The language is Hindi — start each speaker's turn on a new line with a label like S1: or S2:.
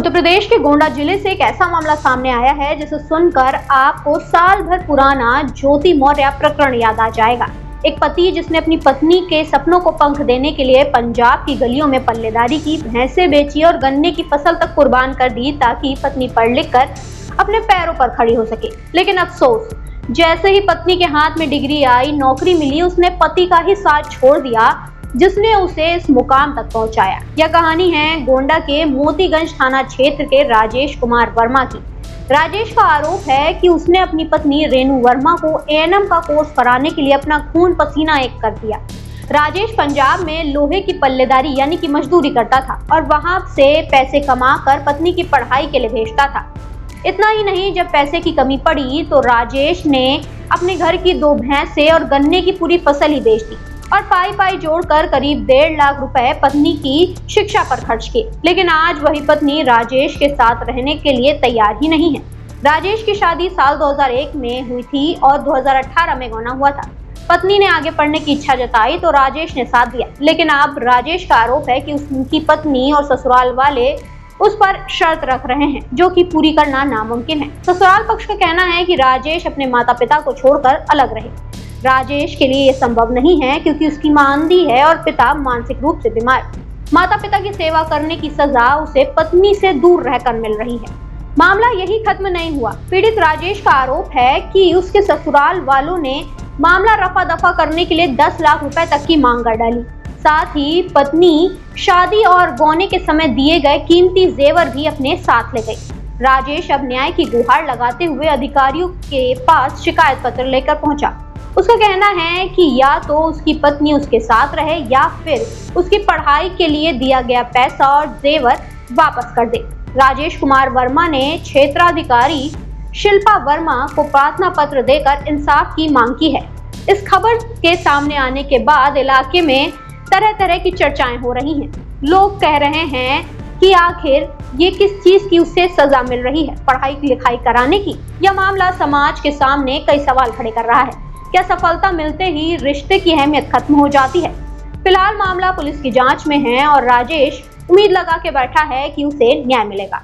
S1: उत्तर प्रदेश के गोंडा जिले से एक ऐसा मामला सामने आया है जिसे सुनकर आपको साल भर पुराना ज्योति मौर्य प्रकरण याद आ जाएगा। एक पति जिसने अपनी पत्नी के सपनों को पंख देने के लिए पंजाब की गलियों में पल्लेदारी की, भैंसें बेची और गन्ने की फसल तक कुर्बान कर दी ताकि पत्नी पढ़ लिख कर अपने पैरों पर खड़ी हो सके। लेकिन अफसोस, जैसे ही पत्नी के हाथ में डिग्री आई, नौकरी मिली, उसने पति का ही साथ छोड़ दिया जिसने उसे इस मुकाम तक पहुंचाया। यह कहानी है गोंडा के मोतीगंज थाना क्षेत्र के राजेश कुमार वर्मा की। राजेश का आरोप है कि उसने अपनी पत्नी रेणु वर्मा को एएनएम का कोर्स कराने के लिए अपना खून पसीना एक कर दिया। राजेश पंजाब में लोहे की पल्लेदारी यानी कि मजदूरी करता था और वहां से पैसे कमाकर पत्नी की पढ़ाई के लिए भेजता था। इतना ही नहीं, जब पैसे की कमी पड़ी तो राजेश ने अपने घर की 2 भैंसें और गन्ने की पूरी फसल ही बेच दी और पाई जोड़कर करीब 1.5 लाख रुपए पत्नी की शिक्षा पर खर्च किए। लेकिन आज वही पत्नी राजेश के साथ रहने के लिए तैयार ही नहीं है। राजेश की शादी साल 2001 में हुई थी और 2018 में होना हुआ था। पत्नी ने आगे पढ़ने की इच्छा जताई तो राजेश ने साथ दिया, लेकिन अब राजेश का आरोप है कि उनकी पत्नी और ससुराल वाले उस पर शर्त रख रहे हैं जो कि पूरी करना नामुमकिन है। ससुराल पक्ष का कहना है कि राजेश अपने माता पिता को छोड़कर अलग रहे। राजेश के लिए यह संभव नहीं है क्योंकि उसकी मां अंधी है और पिता मानसिक रूप से बीमार। माता पिता की सेवा करने की सजा उसे पत्नी से दूर रहकर मिल रही है। मामला यही खत्म नहीं हुआ। पीड़ित राजेश का आरोप है कि उसके ससुराल वालों ने मामला रफा दफा करने के लिए 10 लाख रुपए तक की मांग कर डाली। साथ ही पत्नी शादी और गौने के समय दिए गए कीमती जेवर भी अपने साथ ले गई। राजेश अब न्याय की गुहार लगाते हुए अधिकारियों के पास शिकायत पत्र लेकर पहुंचा। उसका कहना है कि या तो उसकी पत्नी उसके साथ रहे या फिर उसकी पढ़ाई के लिए दिया गया पैसा और जेवर वापस कर दे। राजेश कुमार वर्मा ने क्षेत्राधिकारी शिल्पा वर्मा को प्रार्थना पत्र देकर इंसाफ की मांग की है। इस खबर के सामने आने के बाद इलाके में तरह तरह की चर्चाएं हो रही हैं। लोग कह रहे हैं कि आखिर ये किस चीज की उसे सजा मिल रही है, पढ़ाई लिखाई कराने की? यह मामला समाज के सामने कई सवाल खड़े कर रहा है। क्या सफलता मिलते ही रिश्ते की अहमियत खत्म हो जाती है? फिलहाल मामला पुलिस की जांच में है और राजेश उम्मीद लगा के बैठा है कि उसे न्याय मिलेगा।